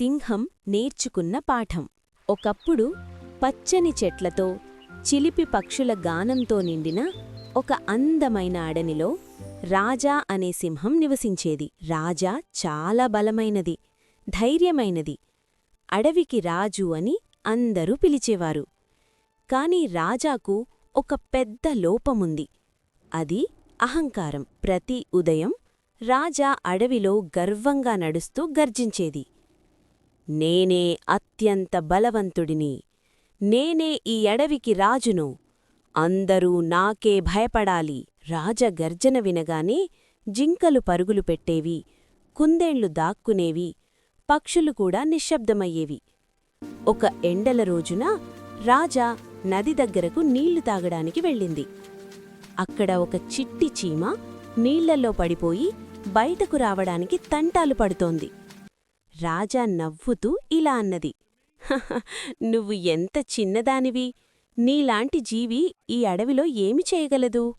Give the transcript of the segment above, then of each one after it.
సింహం నేర్చుకున్న పాఠం. ఒకప్పుడు పచ్చని చెట్లతో చిలిపి పక్షుల గానంతో నిండిన ఒక అందమైన అడవిలో రాజా అనే సింహం నివసించేది. రాజా చాలా బలమైనది, ధైర్యమైనది. అడవికి రాజు అని అందరూ పిలిచేవారు. కాని రాజాకు ఒక పెద్ద లోపముంది. అది అహంకారం. ప్రతి ఉదయం రాజా అడవిలో గర్వంగా నడుస్తూ గర్జించేది. నేనే అత్యంత బలవంతుడిని, నేనే ఈ అడవికి రాజును, అందరూ నాకే భయపడాలి. రాజ గర్జన వినగానే జింకలు పరుగులు పెట్టేవి, కుందేళ్లు దాక్కునేవి, పక్షులు కూడా నిశ్శబ్దమయ్యేవి. ఒక ఎండల రోజున రాజా నది దగ్గరకు నీళ్లు తాగడానికి వెళ్ళింది. అక్కడ ఒక చిట్టి చీమ నీళ్లలో పడిపోయి బయటకు రావడానికి తంటాలు పడుతోంది. రాజా నవ్వుతూ ఇలా అన్నది, "హహ, నువ్వు ఎంత చిన్నదానివి, నీలాంటి జీవి ఈ అడవిలో ఏమి చేయగలదు?"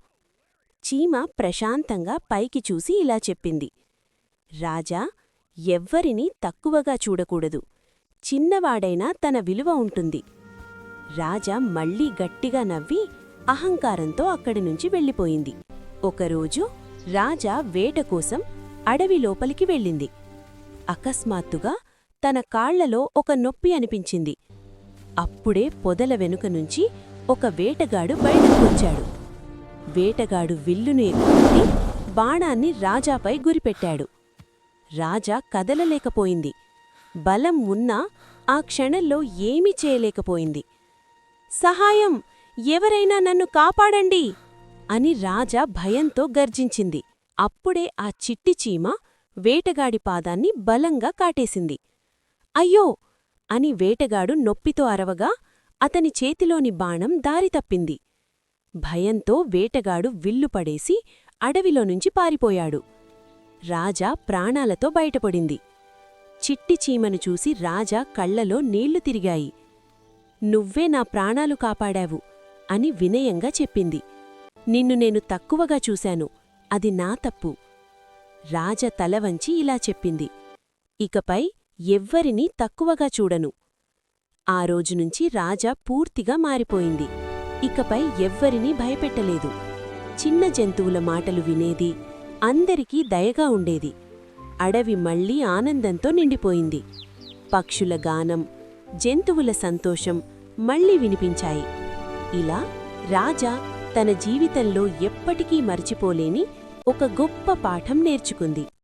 చీమ ప్రశాంతంగా పైకి చూసి ఇలా చెప్పింది, "రాజా, ఎవ్వరినీ తక్కువగా చూడకూడదు. చిన్నవాడైనా తన విలువ ఉంటుంది." రాజా మళ్లీ గట్టిగా నవ్వి అహంకారంతో అక్కడినుంచి వెళ్ళిపోయింది. ఒకరోజు రాజా వేట కోసం అడవి లోపలికి వెళ్ళింది. అకస్మాత్తుగా తన కాళ్లలో ఒక నొప్పి అనిపించింది. అప్పుడే పొదల వెనుక నుంచి ఒక వేటగాడు బయటకు వచ్చాడు. వేటగాడు విల్లును ఎక్కుపెట్టి బాణాన్ని రాజాపై గురిపెట్టాడు. రాజా కదలలేకపోయింది. బలం ఉన్నా ఆ క్షణంలో ఏమీ చేయలేకపోయింది. "సహాయం! ఎవరైనా నన్ను కాపాడండి!" అని రాజా భయంతో గర్జించింది. అప్పుడే ఆ చిట్టి చీమ వేటగాడి పాదాన్ని బలంగా కాటేసింది. "అయ్యో!" అని వేటగాడు నొప్పితో అరవగా అతని చేతిలోని బాణం దారి తప్పింది. భయంతో వేటగాడు విల్లు పడేసి అడవిలోనుంచి పారిపోయాడు. రాజా ప్రాణాలతో బయటపడింది. చిట్టి చీమను చూసి రాజా కళ్లలో నీళ్లు తిరిగాయి. "నువ్వే నా ప్రాణాలు కాపాడావు" అని వినయంగా చెప్పింది. "నిన్ను నేను తక్కువగా చూశాను, అది నా తప్పు." రాజ తల వంచి ఇలా చెప్పింది, "ఇకపై ఎవ్వరినీ తక్కువగా చూడను." ఆ రోజునుంచి రాజా పూర్తిగా మారిపోయింది. ఇకపై ఎవ్వరినీ భయపెట్టలేదు. చిన్న జంతువుల మాటలు వినేది, అందరికీ దయగా ఉండేది. అడవి మళ్లీ ఆనందంతో నిండిపోయింది. పక్షుల గానం, జంతువుల సంతోషం మళ్లీ వినిపించాయి. ఇలా రాజా తన జీవితంలో ఎప్పటికీ మర్చిపోలేని ఒక గొప్ప పాఠం నేర్చుకుంది.